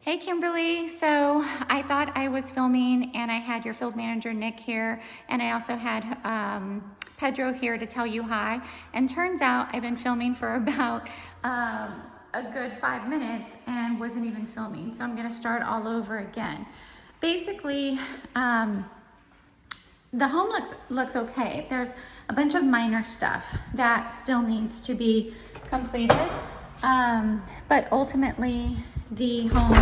Hey Kimberly, so I thought I was filming and I had your field manager Nick here, and I also had Pedro here to tell you hi. And turns out I've been filming for about a good 5 minutes and wasn't even filming. So I'm gonna start all over again. Basically, the home looks okay. There's a bunch of minor stuff that still needs to be completed, but ultimately the home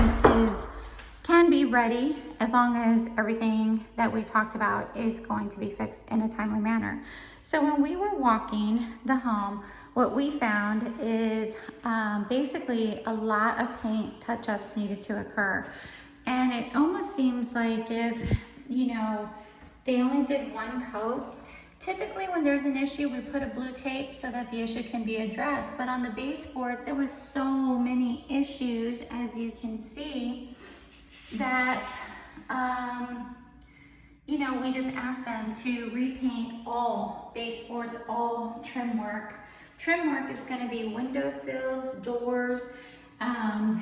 can be ready as long as everything that we talked about is going to be fixed in a timely manner. So when we were walking the home, what we found is basically a lot of paint touch-ups needed to occur. And it almost seems like if, they only did one coat. Typically when there's an issue, we put a blue tape so that the issue can be addressed. But on the baseboards, there was so many issues, as you can see, that, we just asked them to repaint all baseboards, all trim work. Trim work is gonna be windowsills, doors, and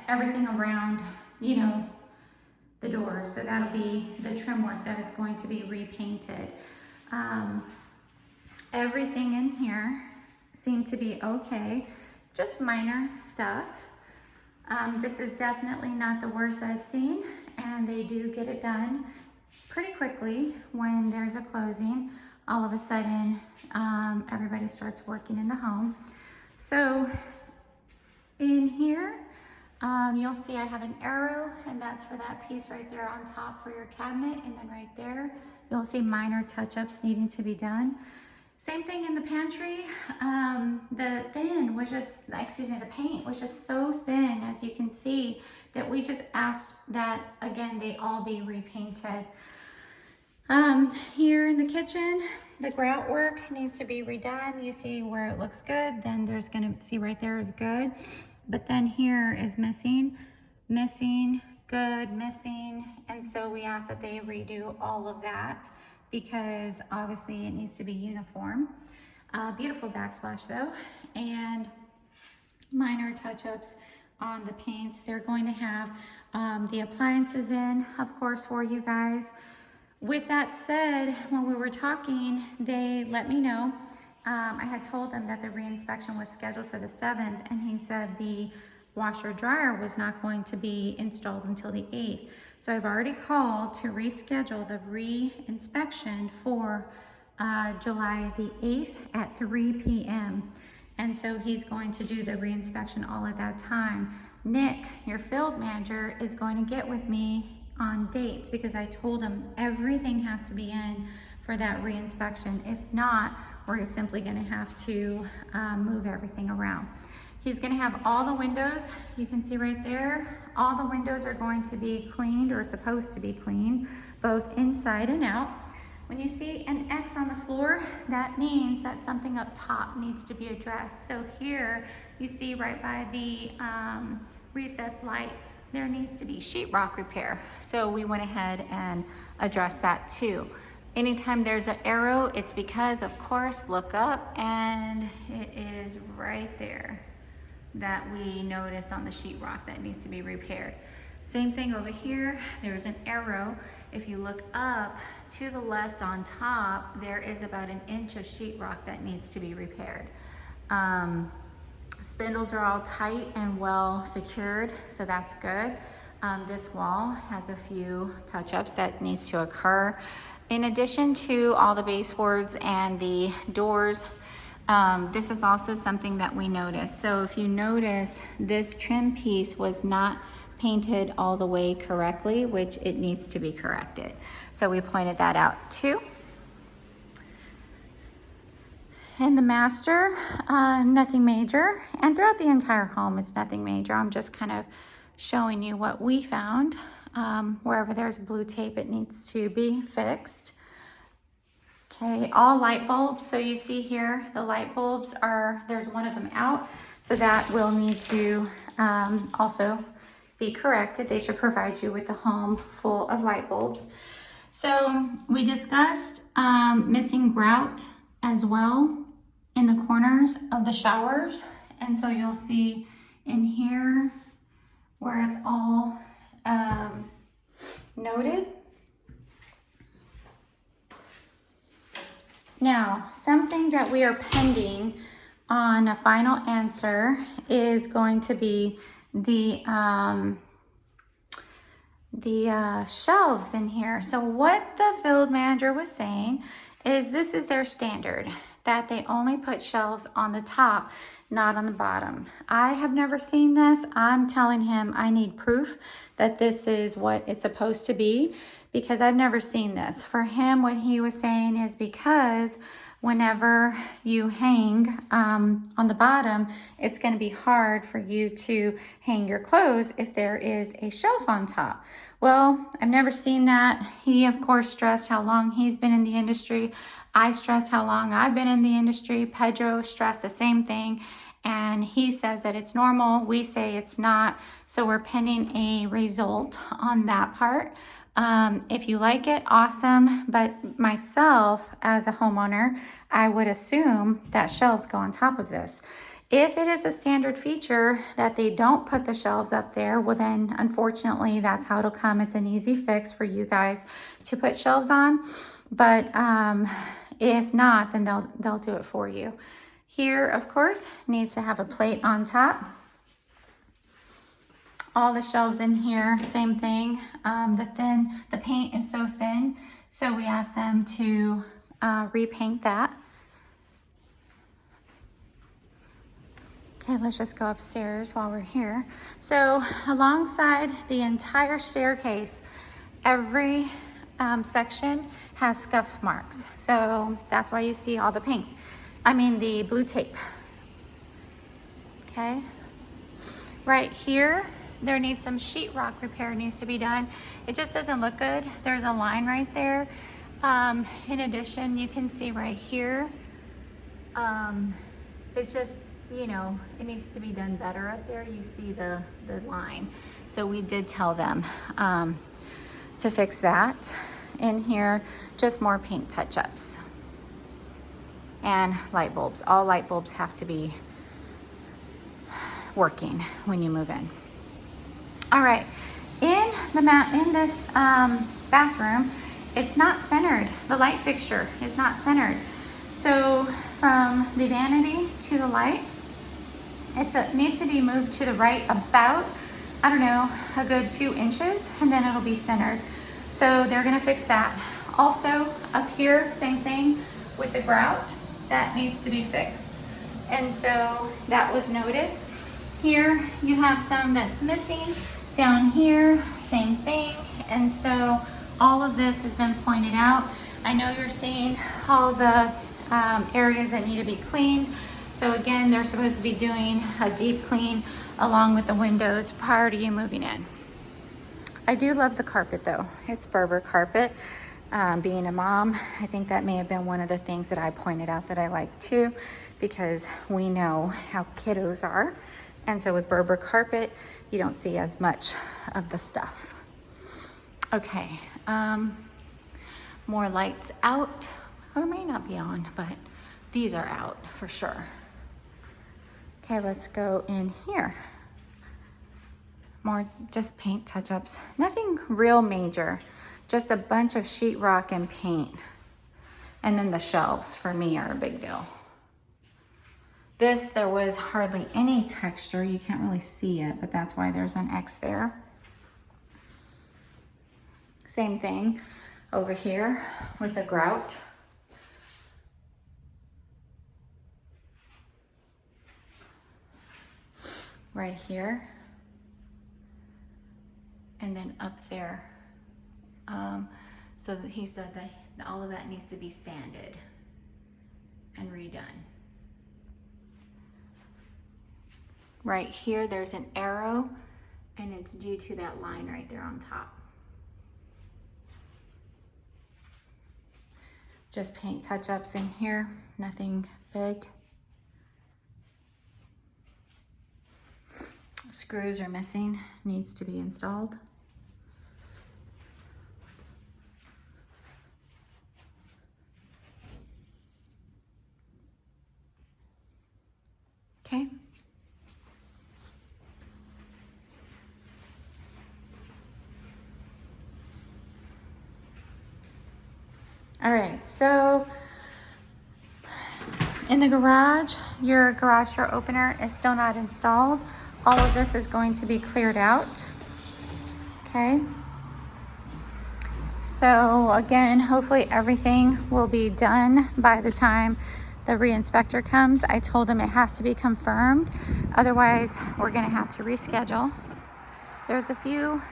everything around, the doors. So that'll be the trim work that is going to be repainted. Everything in here seemed to be okay, just minor stuff. This is definitely not the worst I've seen, and they do get it done pretty quickly. When there's a closing, all of a sudden everybody starts working in the home. So in here, you'll see I have an arrow, and that's for that piece right there on top for your cabinet. And then right there, you'll see minor touch-ups needing to be done. Same thing in the pantry. The paint was just so thin, as you can see, that we just asked that, again, they all be repainted. Here in the kitchen, the grout work needs to be redone. You see where it looks good, then there's see right there is good. But then here is missing, good, missing. And so we ask that they redo all of that because obviously it needs to be uniform. Beautiful backsplash though. And minor touch-ups on the paints. They're going to have the appliances in, of course, for you guys. With that said, when we were talking, they let me know. I had told him that the re-inspection was scheduled for the 7th, and he said the washer dryer was not going to be installed until the 8th. So I've already called to reschedule the re-inspection for July the 8th at 3 p.m. And so he's going to do the re-inspection all at that time. Nick, your field manager, is going to get with me on dates because I told him everything has to be in for that re-inspection. If not, we're simply going to have to move everything around. He's going to have all the windows, you can see right there, all the windows are going to be cleaned, or supposed to be cleaned, both inside and out. When you see an X on the floor, that means that something up top needs to be addressed. So here you see right by the recessed light, there needs to be sheetrock repair. So we went ahead and addressed that too. Anytime there's an arrow, it's because, of course, look up, and it is right there that we notice on the sheetrock that needs to be repaired. Same thing over here, there's an arrow. If you look up to the left on top, there is about an inch of sheetrock that needs to be repaired. Spindles are all tight and well secured, so that's good. This wall has a few touch-ups that needs to occur. In addition to all the baseboards and the doors, this is also something that we noticed. So if you notice, this trim piece was not painted all the way correctly, which it needs to be corrected. So we pointed that out too. In the master, nothing major. And throughout the entire home, it's nothing major. I'm just kind of showing you what we found. Wherever there's blue tape, it needs to be fixed. Okay, all light bulbs. So you see here, the light bulbs there's one of them out. So that will need to also be corrected. They should provide you with a home full of light bulbs. So we discussed missing grout as well in the corners of the showers. And so you'll see in here where it's all noted. Now, something that we are pending on a final answer is going to be the shelves in here. So what the field manager was saying is this is their standard, that they only put shelves on the top, not on the bottom. I have never seen this. I'm telling him I need proof that this is what it's supposed to be, because I've never seen this. For him, what he was saying is because whenever you hang on the bottom, it's going to be hard for you to hang your clothes if there is a shelf on top. Well, I've never seen that. He, of course, stressed how long he's been in the industry. I stressed how long I've been in the industry. Pedro stressed the same thing. And he says that it's normal. We say it's not. So we're pending a result on that part. If you like it, awesome. But myself, as a homeowner, I would assume that shelves go on top of this. If it is a standard feature that they don't put the shelves up there, well then unfortunately that's how it'll come. It's an easy fix for you guys to put shelves on. But if not, then they'll do it for you. Here, of course, needs to have a plate on top. All the shelves in here, same thing. The paint is so thin, so we asked them to repaint that. Okay, let's just go upstairs while we're here. So alongside the entire staircase, every section has scuff marks. So that's why you see all the paint. The blue tape. Okay. Right here, there needs some sheetrock repair needs to be done. It just doesn't look good. There's a line right there. In addition, you can see right here, it's just, it needs to be done better up there. You see the line. So we did tell them to fix that. In here, just more paint touch-ups. And light bulbs. All light bulbs have to be working when you move in. All right, in this bathroom, it's not centered. The light fixture is not centered. So from the vanity to the light, it needs to be moved to the right about, I don't know, a good 2 inches, and then it'll be centered. So they're gonna fix that. Also up here, same thing with the grout, that needs to be fixed. And so that was noted. Here you have some that's missing. Down here, same thing. And so all of this has been pointed out. I know you're seeing all the areas that need to be cleaned. So again, they're supposed to be doing a deep clean along with the windows prior to you moving in. I do love the carpet though. It's Berber carpet. Being a mom, I think that may have been one of the things that I pointed out that I like too, because we know how kiddos are. And so with Berber carpet, you don't see as much of the stuff. Okay, more lights out, or may not be on, but these are out for sure. Okay, let's go in here. More just paint touch-ups, nothing real major, just a bunch of sheetrock and paint. And then the shelves for me are a big deal. This, there was hardly any texture. You can't really see it, but that's why there's an X there. Same thing over here with the grout. Right here. And then up there. So that he said that all of that needs to be sanded and redone. Right here, there's an arrow, and it's due to that line right there on top. Just paint touch-ups in here, nothing big. Screws are missing, needs to be installed. Okay. All right, so in the garage, your garage door opener is still not installed. All of this is going to be cleared out. Okay. So again, hopefully everything will be done by the time the re-inspector comes. I told him it has to be confirmed. Otherwise, we're gonna have to reschedule. There's a few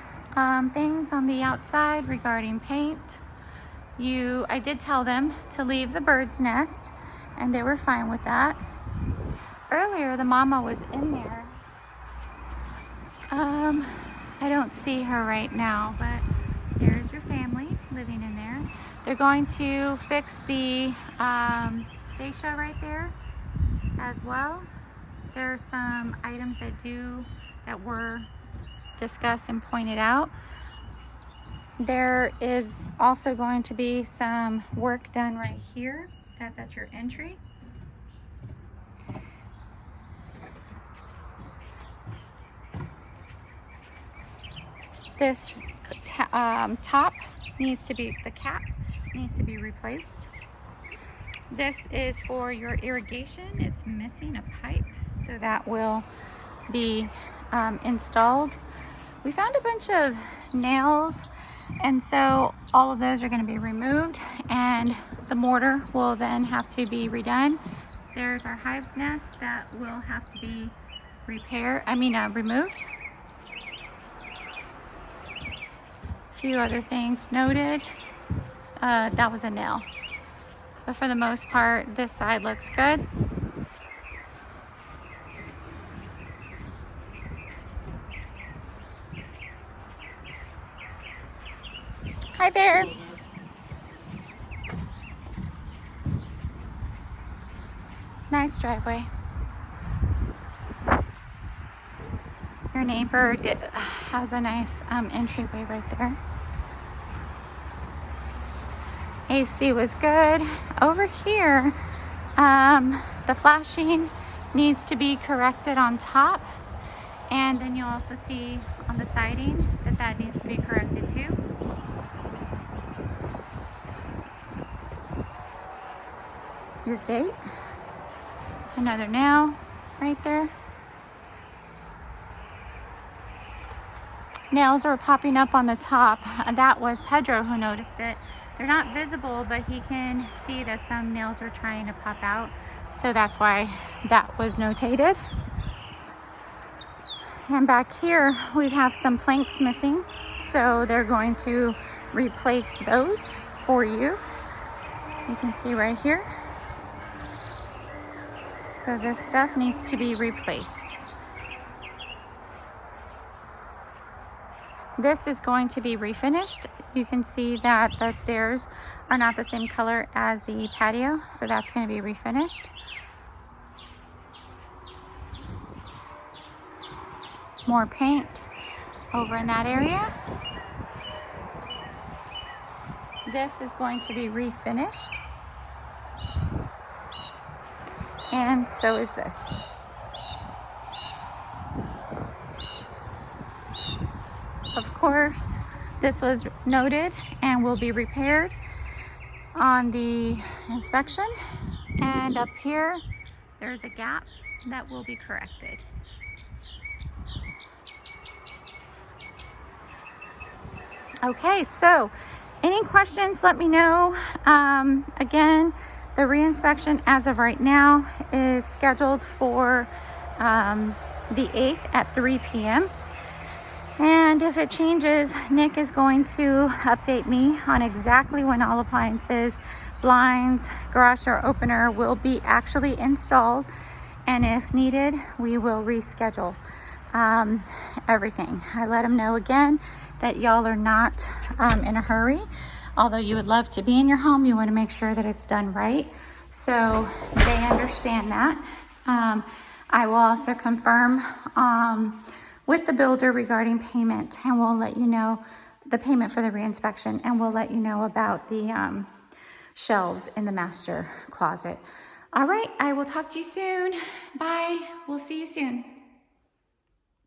things on the outside regarding paint. I did tell them to leave the bird's nest, and they were fine with that. Earlier, the mama was in there. I don't see her right now, but there's your family living in there. They're going to fix the fascia right there as well. There are some items that were discussed and pointed out. There is also going to be some work done right here. That's at your entry. This top needs to be, the cap needs to be replaced. This is for your irrigation. It's missing a pipe, so that will be installed. We found a bunch of nails, and so all of those are going to be removed, and the mortar will then have to be redone. There's our hive's nest that will have to be removed. A few other things noted. That was a nail. But for the most part, this side looks good. Hi there. Nice driveway. Your neighbor has a nice entryway right there. AC was good. Over here, the flashing needs to be corrected on top, and then you'll also see on the siding that needs to be corrected too. Your gate, another nail right there. Nails are popping up on the top. That was Pedro who noticed it. They're not visible, but he can see that some nails are trying to pop out. So that's why that was notated. And back here, we have some planks missing. So they're going to replace those for you. You can see right here. So this stuff needs to be replaced. This is going to be refinished. You can see that the stairs are not the same color as the patio, so that's going to be refinished. More paint over in that area. This is going to be refinished. And so is this. Of course, this was noted and will be repaired on the inspection. And up here, there's a gap that will be corrected. Okay, so any questions, let me know. Again, the re-inspection as of right now is scheduled for the 8th at 3 p.m. And if it changes, Nick is going to update me on exactly when all appliances, blinds, garage door opener will be actually installed. And if needed, we will reschedule everything. I let him know again that y'all are not in a hurry. Although you would love to be in your home, you want to make sure that it's done right. So they understand that. I will also confirm with the builder regarding payment, and we'll let you know the payment for the reinspection, and we'll let you know about the shelves in the master closet. All right, I will talk to you soon. Bye. We'll see you soon.